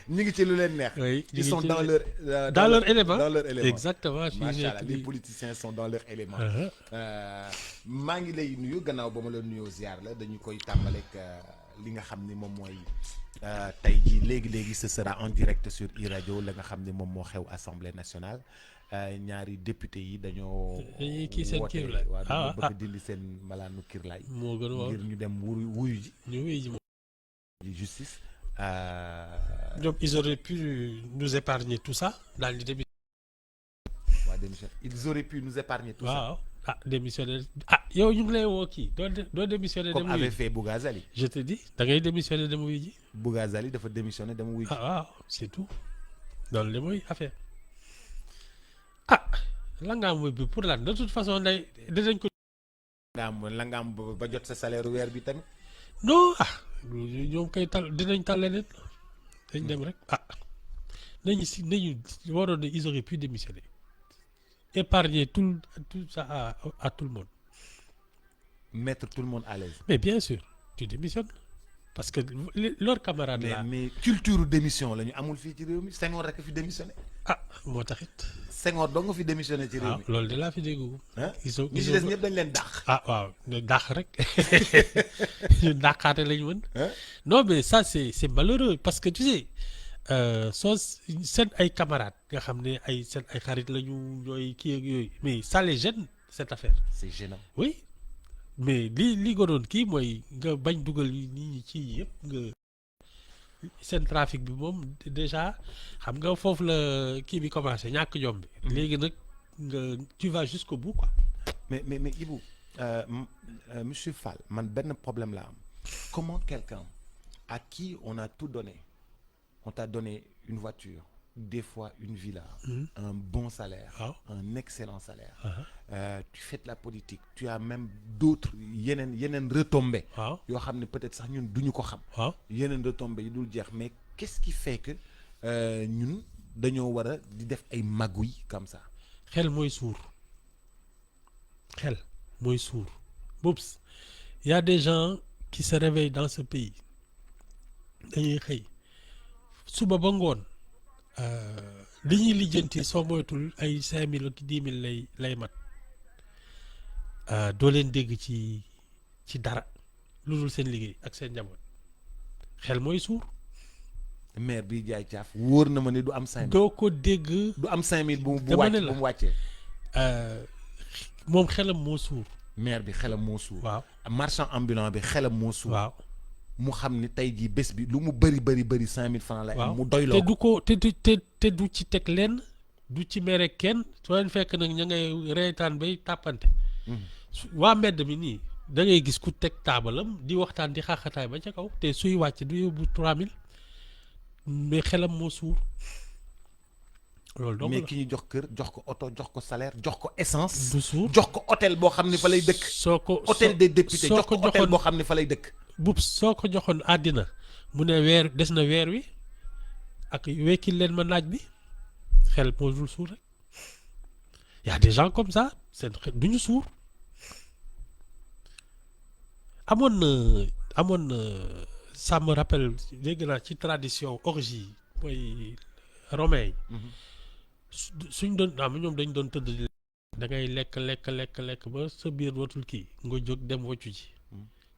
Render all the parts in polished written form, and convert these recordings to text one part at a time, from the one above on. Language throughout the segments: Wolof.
ñu ngi ci lu leen neex. Oui, ils sont dans leur dans leur élément. dans leur élément. Exactement. macha allah les politiciens sont dans leur élément. maa ngi lay nuyu gannaaw ba ma la nuyoo ziar la dañu koy tàmbaleeg li nga xam ni moom mooy tey jii léegi ce sera en direct sur iRadio la nga xam ni moom moo xew Assemblée nationale ñaari député yi dañoo. kii seen kiir la waaw dañoo bëgg dindi seen malaanu kirlaay. moo gën a ngir ñu dem wuyu ji. ñu wuyu ji moom. justice. Donc ils auraient pu nous épargner tout ça dans le début. Ils auraient pu nous épargner tout ça. Waaw ah démissionner ah yow ñu ngi lay woo kii doo démissionner. comme avait fait Bougazali. je te dis da ngay démissionner dem wuyu ji. Bougazali dafa démissionner dem wuyu ji. ah waaw c'est tout loolu la mooy affaire ah la nga am bi pour lan de toute façon day dinañ ko. la nga am ba jot sa salaire weer bi tamit. non ah ñoom kay tal dinañ tal leneen dañ dem rek ah nañu waroon na ils auraient pu démissionner épargner tout ça à tout le monde. Mettre tout le monde à l'aise. Mais bien sûr tu démissionnes parce que leurs camarades là. mais culture démission la ñu amul fii ci réew mi Senghor rek fi démissionné. ah moo taxit. Senghor dong nga fi démissionné ci réew mi. loolu de laa fi déggu. ñi ci des ñëpp dañ leen dàq. ah waaw dàq rek ñu dàqaate lañu mën. non mais ça c'est malheureux parce que tu sais soo seen ay camarades nga xam ne ay seen ay xarit lañu ñooy kii ak yooyu mais ça les gêne cette affaire. c'est gênant. oui mais li gënoon kii mooy nga bañ dugal nit ñi ci yëpp nga seen trafic bi moom déjà xam nga foofu la kii bi commencé ñàkk jom bi. léegi nag nga tu vas jusqu'au bout quoi. mais Ibou monsieur Fall man benn problème la am comment quelqu'un à qui on a tout donné on t'a donné une voiture des fois une villa un bon salaire un excellent salaire tu fais de la politique tu as même d'autres yeneen retombées yoo xam ne peut-être sax ñun duñu ko xam yeneen retombées yi dul jeex mais qu'est-ce qui fait que ñun dañoo war a di def ay magouilles comme ça xel mooy suur boobu y a des gens qui se réveillent dans ce pays dañuy xëy suba ba ngoon li ñuy lijjanti soo moytul ay 5 000 ak 10 000 lay mat doo leen dégg ci dara lu dul seen liggéey ak seen njaboot xel mooy suur. maire bi jaay caaf wóor na ma ne du am 5 000. doo ko dégg. du am 5 000 bu mu wàccee. moom xelam moo suur. maire bi xelam moo suur. waaw marchand ambulant bi xelam moo suur. waaw. mu xam ni tey jii bés bi lu mu bëri 5 000 francs lay am. mu doy loo te du ko te du ci teg leen du ci mere kenn soo leen fekk nag ña ngay reetaan bay tàppante. waa mbedd mi nii da ngay gis ku teg taabalam di waxtaan di xaaxataay ba ca kaw te suy wàcc du yóbbu 3000 mais xelam moo suur. loolu donc mais ki ñu jox kër jox ko oto jox ko salaire jox ko essence. du suur jox ko hôtel boo xam ne fa lay dëkk. hôtel des députés jox ko hôtel boo xam ne fa lay dëkk. bub soo ko joxoon àddina mu ne weer des na weer wi ak wekkil leen ma naaj bi xel moo dul suur rek y a des gens comme ça seen xel du ñu suur amoon na ça me rappelle dégg naa ci tradition orgie mooy romain yi suñ doon ñoom dañ doon tëdd da ngay lekk ba sa biir watul kii nga jóg dem woccu ji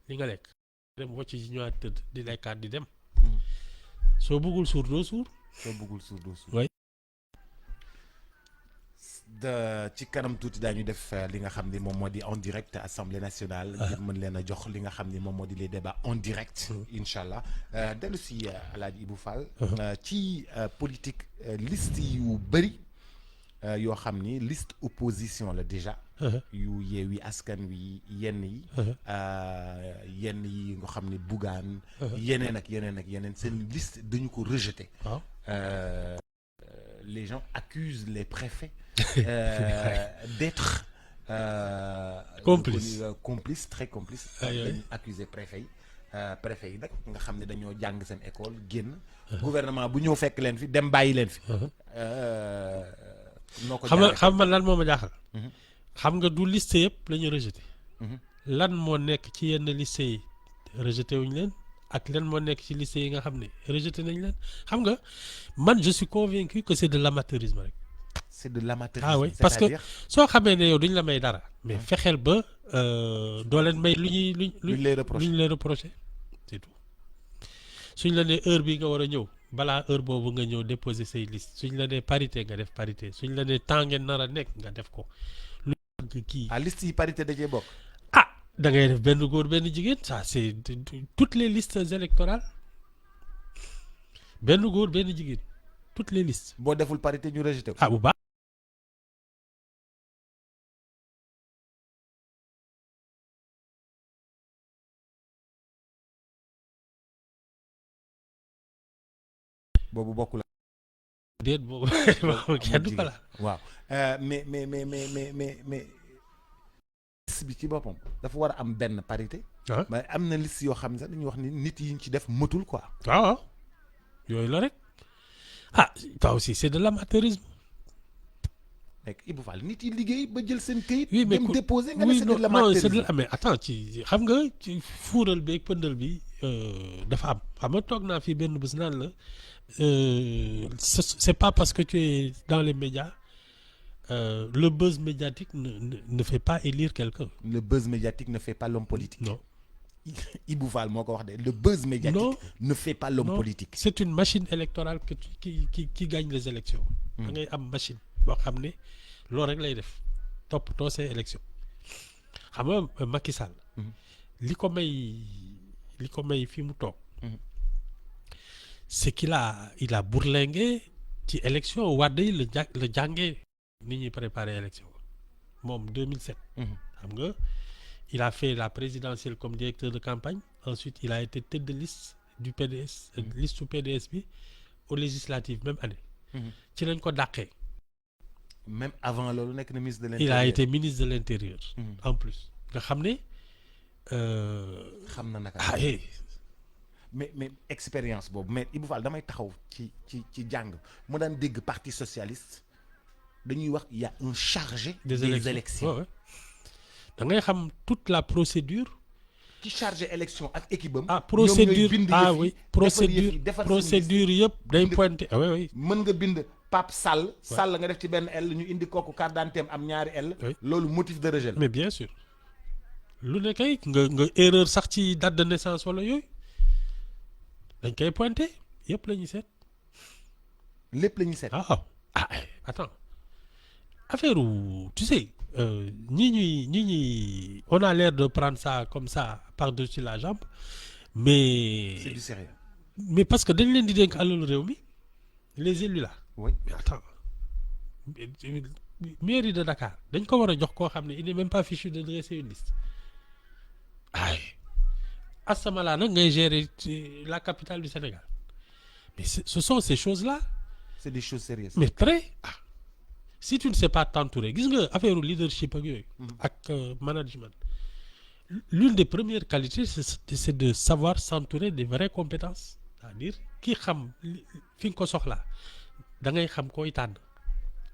li nga lekk dem wocc ji ñëwaat tëdd di lekkaat di dem soo bëggul suur doo suur. oui. ci kanam tuuti daañu def li nga xam ni moom moo di en direct Assemblée nationale. ngir mën leen a jox li nga xam ni moom moo di les débats en direct. incha allah dellu si Alaaji Ibou Fall. ci politique liste yu bëri yoo xam ni liste opposition la déjà. yu Yewwi Askan Wi yenn yi. yenn yi nga xam ne Bougane. yeneen ak yeneen seen liste dañu ko rejeté. Les gens accusent les préfets d'être complices très complices. dañu accuser préfet yi nag nga xam ne dañoo jàng seen école génn. gouvernement bu ñëw fekk leen fi dem bàyyi leen fi. noo ko xam nga lan moo ma jaaxal. xam nga du liste yëpp la ñu rejeté. lan moo nekk ci yenn liste yi rejeté wuñu leen ak leen moo nekk ci liste yi nga xam ne rejeté nañ leen xam nga man je suis convaincu que c'est de l'amateurisme rek. C'est de l'amateurisme. Ah oui parce que c'est-à-dire soo xamee ne yow duñ la may dara. mais fexeel ba doo leen may lu ñuy luñ lay reproché. lu ñu lay reproché c'est tout suñ la nee heure bi nga war a ñëw balaa heure boobu nga ñëw déposer say liste suñ la nee parité nga def parité suñ la nee temps ngeen nar a nekk nga def ko lu kii. ah liste yi parité da cee bokk. ah da ngay def benn góor benn jigéen ça c'est toutes les listes électorales benn góor benn jigéen toutes les listes. boo deful parité ñu rejeté ko. ah bu baax. boobu bokkul. déet boobu kenn du ko la. waaw mais liste bi ci boppam dafa war a am benn parité. ah mais am na liste yoo xam ne sax dañuy wax ni nit yi ñu ci def mëtul quoi. waaw yooyu la rek ah ça aussi c'est de l'amateurisme. nekk Ibou Fall nit yi liggéey ba jël seen këyit. oui mais dem déposer nga ne oui c'est de non l'amateurisme. mais attends ci xam nga ci fuural beeg pëndal bi dafa am xam nga toog naa fii benn bés naan la c'est pas parce que tu es dans les médias le buzz médiatique ne fait pas élire quelqu'un. Le buzz médiatique ne fait pas l'homme politique. Non. Ibou Fall moo ko wax de le buzz médiatique. Non. ne fait pas l'homme Non. politique. C'est une machine électorale qui gagne les élections. da ngay am machine boo xam ne loolu rek lay def toppatoo say élections xam nga Macky Sall. li ko may fi mu toog. c'est qu'il a bourlingué ci élection Wade yi la jàngee ni ñuy préparer élection moom 2007. xam nga il a fait la présidentielle comme directeur de campagne ensuite il a été tête de liste du PDS liste su PDS bi aux législatives même année. ci lañ ko dàqee. même avant loolu nekk na ministre de il l'intérieur. a été ministre de l'intérieur. en plus nga xam ne. xam na naka. ah eh. mais expérience boobu mais Ibou Fall damay taxaw ci jàng mu daan dégg parti socialiste dañuy wax il y a un chargé des élections. Ouais. da ngay xam toute la procédure. ci chargé élection ak équipe am. ah procédure ñoom ñooy bind ah yëf yi, oui defar procédure yëpp day pointé ah oui oui. mën nga bind Pape Sall. Sall nga def ci benn L ñu indi kooku carte d'identité am ñaari L. Oui. loolu motif de rejet la. mais bien sûr lu ne kay nga erreur sax ci date de naissance wala yooyu dañ koy pointé yëpp la ñuy seet. lépp la ñuy seet. Attends affaire tu sais ñi on a l'air de prendre ça comme ça par-dessus la jambe mais. c'est du sérieux. mais parce que dañ leen di dénk alalu réew mi les élus là. oui mais attends mairie de Dakar dañ ko war a jox koo xam ne il n'est même pas fichu de dresser une liste asamala nag ngay gérer la capitale du Sénégal mais ce sont ces choses-là. c'est des choses sérieuses. mais très si tu ne sais pas t'entourer gis nga affaire leadership ak yooyu. ak management. l'une des premières qualités c'est de savoir s'entourer des vraies compétences c'est-à-dire ki xam fi nga ko soxlaa da ngay xam koy tànn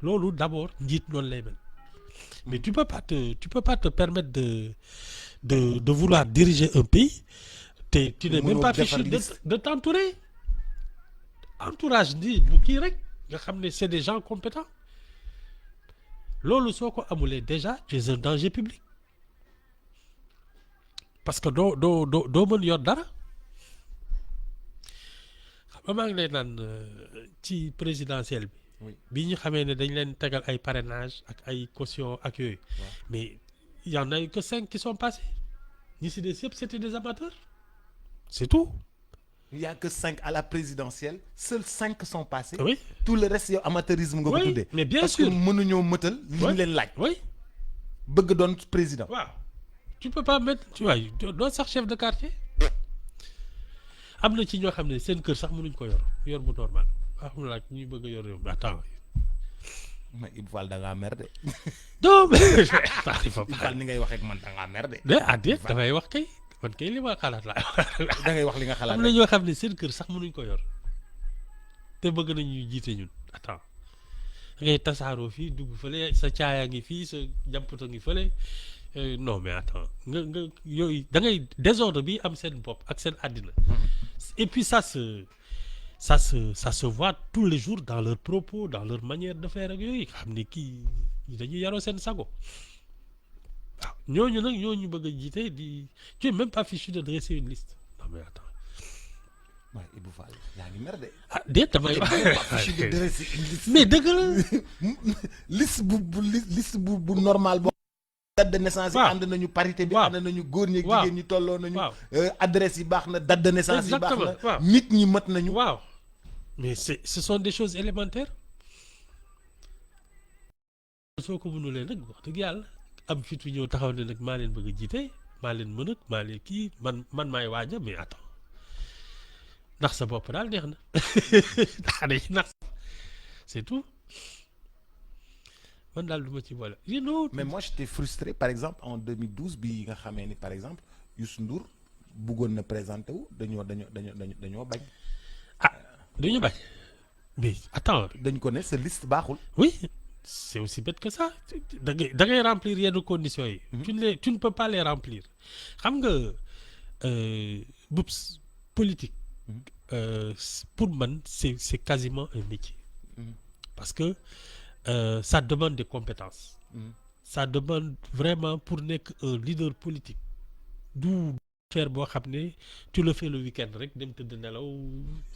loolu d'abord njiit noonu lay mel mais tu peux pas te permettre de vouloir diriger un pays te tu n'es même pas fichu de t'entourer entourage di bu kii rek nga xam ne c'est des gens compétents loolu soo ko amulee déjà tu es un danger public parce que doo mën yor dara xam nga maa ngi lay naan ci présidentielle bi. oui bi ñu xamee ne dañ leen tegal ay parrainage ak ay caution ak yooyu. mais il y en a eu que 5 qui sont passés ñi si des yëpp c'était des amateurs c'est tout. il y a que 5 à la présidentielle seuls 5 sont passés. oui tout le reste yow amateurisme nga ko tuddee. mais bien parce sûr que mënuñoo mëtal. li ñu leen laaj. oui bëgg doon président. waaw tu peux pas mettre tu vois doo sax chef de quartier. am na ci ñoo xam ne seen kër sax mënuñ ko yor bu normal xam nga ñuy bëgg a yor yow attends. mais Ibou Fall da ngaa mer de. non mais. Ibou Fall ni ngay wax ak man da ngaa mer de. déet dafay wax kay man kay li ma xalaat laa. da ngay wax li nga xalaat am na ñoo xam ne seen kër sax mënuñ ko yor te bëgg nañ ñu jiite ñun attends da ngay tasaaroo fii dugg fële sa caaya ngi fii sa jàmpata ngi fële non mais attends nga yooyu da ngay désordre bi am seen bopp ak seen àddina. Et puis ça se voit tous les jours dans leurs propos, dans leur manière de faire ak yooyu xam ne kii dañuy yaroo seen sago. waaw ñooñu nag ñooñu bëgg a jiite di tu es même pas fichu de dresser une liste. Non mais attends. waaye Ibou Fall yaa ngi mer de. ah déet damay fichu de dresser une liste. mais dëgg la. liste bu normal boo. date de naissance yi ànd nañu parité bi ànd nañu góor ñi ak jigéen ñi tolloo nañu. adresse yi baax na date de naissance yi baax na. nit ñi mat nañu. waaw mais ce sont des choses élémentaires. soo ko mënulee nag wax dëgg yàlla am fitu ñëw taxaw ne nag maa leen bëgg a jiite maa leen mën ak maa leen kii man maay waaja mais attends ndax sa bopp daal neex na ndax c'est tout man daal du ma ci boole. mais moi j'étais frustré par exemple en 2012 bi nga xamee ni par exemple Youssou Ndour bëggoon na présenté wu dañoo bañ. ah dañoo bañ mais attends. dañ ko ne sa liste baaxul. oui. C'est aussi bête que ça da ngay remplir yenn conditions yi. tu ne peux pas les remplir xam nga bubs politique. Pour man c'est quasiment un métier. Parce que ça demande des compétences. Ça demande vraiment pour nekk un leader politique du faire boo xam ne tu le fais le week-end rek dem tëdd nelaw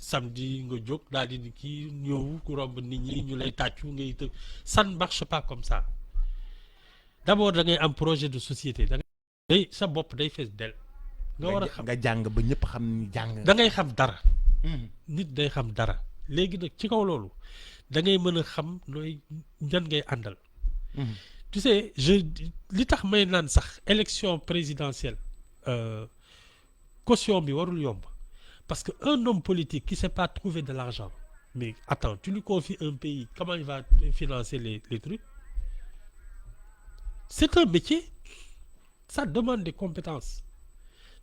samedi nga jóg daal di kii ñëw ku romb nit ñi ñu lay tàccu ngay tëg ça ne marche pas comme ça. D'abord da ngay am projet de société da ngay sa bopp day fees del nga war a xam nga jàng ba ñëpp xam ni jàng da ngay xam dara. nit day xam dara léegi nag ci kaw loolu da ngay mën a xam nooy ñan ngay àndal. Tu sais li tax may naan sax élection présidentielle caution bi warul yomb parce que un homme politique qui sait pas trouver de l'argent mais attends tu lui confies un pays comment il va financer les trucs. C'est un métier ça demande des compétences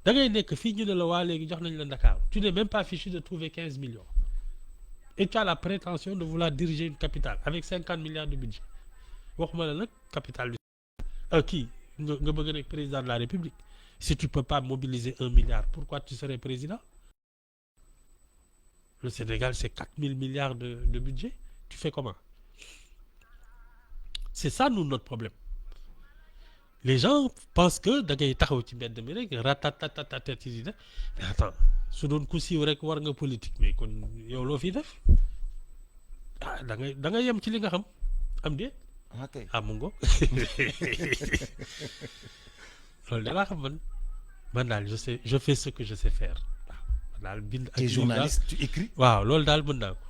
da ngay nekk fii ñu ne la waa léegi jox nañ la Dakar tu n'es même pas fichu de trouver 15 millions et tu as la prétention de vouloir diriger une capitale avec 50 milliards de budget waxuma la nag capitale bi kii nga bëgg nekk président de la République. Si tu ne peux pas mobiliser 1 milliard, pourquoi tu serais président? Le Sénégal, c'est 4000 milliards de budget. Tu fais comment? C'est ça, nous, notre problème. Les gens pensent que da ngay taxaw ci mbedd mi rek ratatatatati mais attends su doon ku siiw rek war nga politique mais kon yow loo fi def ah da ngay yem ci li nga xam am déet. ok mu ngo loolu da laa xam man daal je fais ce que je sais faire waaw daal bind. ak journaliste tu écris. waaw loolu daal mën naa ko.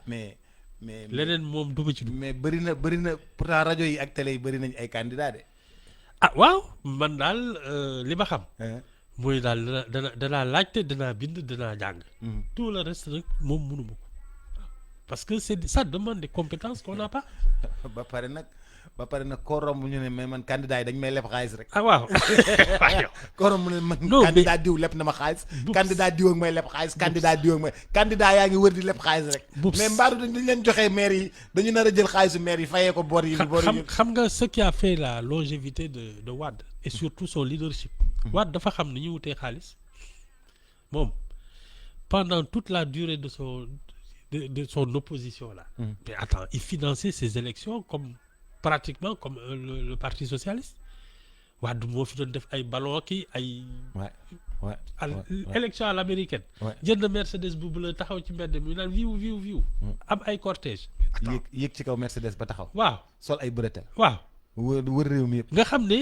mais leneen moom du ma ci dugg. mais bëri na pourtant rajo yi ak télé yi bëri nañ ay candidats de. waaw man daal li ma xam. mooy daal danaa laajte danaa bind danaa jàng. tout le reste nag moom mënuma ko parce que ça demande des compétences qu'on n'a pas. ba pare nag koo romb ñu ne mais man candidat yi dañ may leb xaalis rek. waaw. koo romb ne man. non candidat diw leb na ma xaalis. candidat diw ak may leb xaalis. candidat diw ak may candidat yaa ngi wër di leb xaalis rek. mais mbaaru dañ leen joxee maire yi dañu nar a jël xaalisu maire yi fayee ko bor yi. xam nga ce qui a fait la longévité de Wade et surtout son leadership. Wade dafa xam ni ñu wutee xaalis moom pendant toute la durée de son opposition là. Mais attends, il finançait ses élections pratiquement comme le parti socialiste. Wade moo fi doon def ay ballon kii ay. élection à l'américaine. jënd Mercedes bu bleu taxaw ci mbedd mi naan viw am ay cortège. yéeg ci kaw Mercedes ba taxaw. waaw sol ay bretelles. waaw wër réew mi yëpp. nga xam ne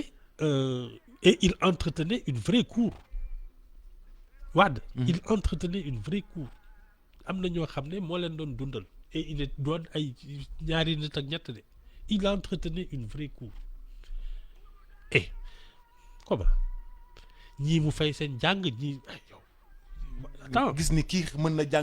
et il entretenait une vraie cour. Wade. il entretenait une vraie cour. am na ñoo xam ne moo leen doon dundal et il est doon ay ñaari nit ak ñett de il entretenait une vraie cour et comment ñii mu fay seen jàng ñii yow. gis ni kii mën na jàng.